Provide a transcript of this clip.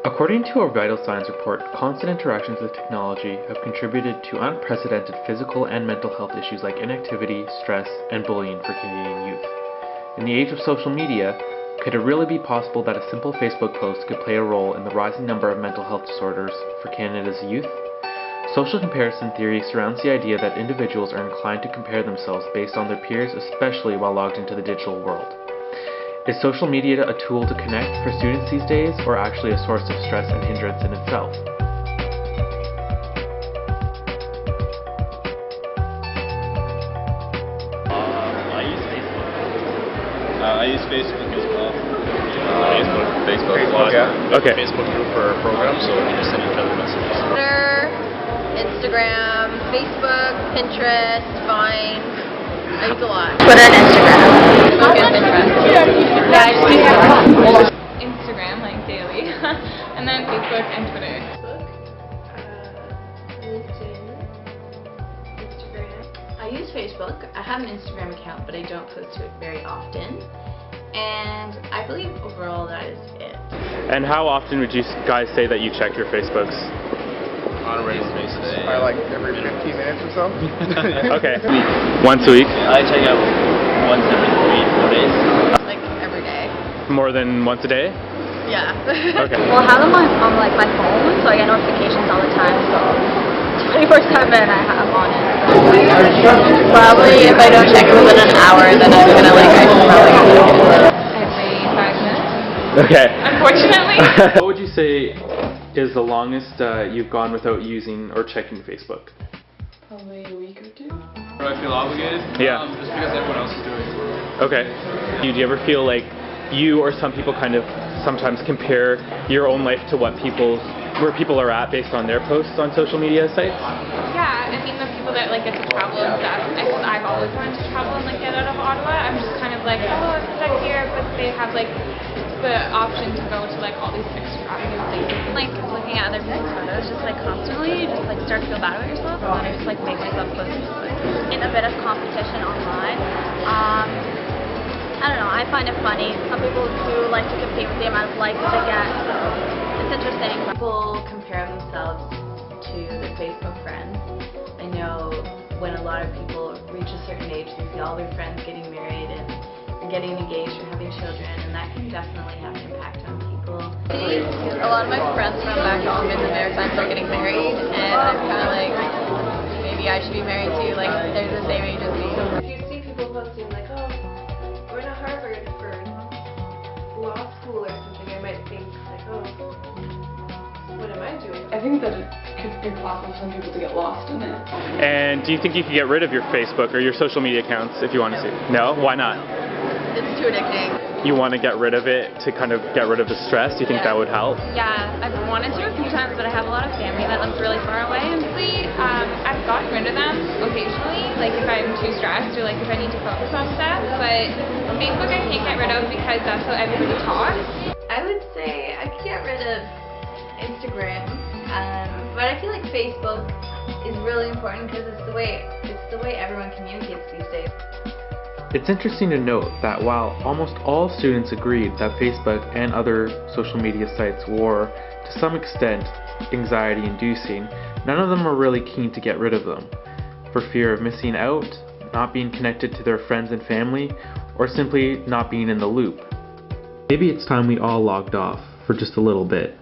According to a Vital Signs report, constant interactions with technology have contributed to unprecedented physical and mental health issues like inactivity, stress, and bullying for Canadian youth. In the age of social media, could it really be possible that a simple Facebook post could play a role in the rising number of mental health disorders for Canada's youth? Social comparison theory surrounds the idea that individuals are inclined to compare themselves based on their peers, especially while logged into the digital world. Is social media a tool to connect for students these days, or actually a source of stress and hindrance in itself? I use Facebook as well. Facebook, yeah. Okay. Facebook group for our program, so we just send each other messages. Twitter, Instagram, Facebook, Pinterest, Vine. I use a lot. Twitter and Instagram. Facebook and Pinterest. Yeah, I just use Facebook. Instagram, like daily, and then Facebook and Twitter. LinkedIn, Instagram. I use Facebook. I have an Instagram account, but I don't post to it very often. And I believe overall that is it. And how often would you guys say that you check your Facebooks? On a regular basis. Probably like every 15 minutes or so. Okay. Once a week? I check out once every 3-4 days. Like every day. More than once a day? Yeah. Okay. Well, I have them on like my phone, so I get notifications all the time. So 24/7, I'm on it. Probably if I don't check it within an hour, then I'm gonna I should probably go check it. Every 5 minutes. Okay. Unfortunately. What would you say is the longest you've gone without using or checking Facebook? Probably a week or 2. Do I feel obligated? Yeah. Just because everyone else is doing it. Okay. Do you ever feel like you or some people kind of sometimes compare your own life to where people are at based on their posts on social media sites? Yeah, I mean the people that get to travel and stuff. I've always wanted to travel and get out of Ottawa. I'm just kind of like, oh, I'm stuck here, but they have the option to go to all these extravagant places. Looking at other people's photos, just constantly, you just start to feel bad about yourself, and then I just make myself post in a bit of competition online. I don't know, I find it funny. Some people do like to compete with the amount of likes they get, so it's interesting. People compare themselves to their Facebook friends. I know when a lot of people reach a certain age, they see all their friends getting married and getting engaged or having children, and that can definitely have an impact on people. A lot of my friends from back home in the Maritimes are getting married, and I'm kind of like, maybe I should be married too. They're the same age as me. If you see people posting oh, we're to Harvard for law school or something, I might think oh, what am I doing? I think that it could be possible for some people to get lost in it. And do you think you could get rid of your Facebook or your social media accounts if you want to see? No? Why not? It's too addicting. You want to get rid of it to kind of get rid of the stress? Do you think that would help? Yeah, I've wanted to a few times, but I have a lot of family that lives really far away. And I've gotten rid of them occasionally, if I'm too stressed or if I need to focus on stuff. But Facebook I can't get rid of because that's how everybody talks. I would say I could get rid of Instagram, but I feel like Facebook is really important because it's the way everyone communicates these days. It's interesting to note that while almost all students agreed that Facebook and other social media sites were, to some extent, anxiety-inducing, none of them were really keen to get rid of them, for fear of missing out, not being connected to their friends and family, or simply not being in the loop. Maybe it's time we all logged off for just a little bit.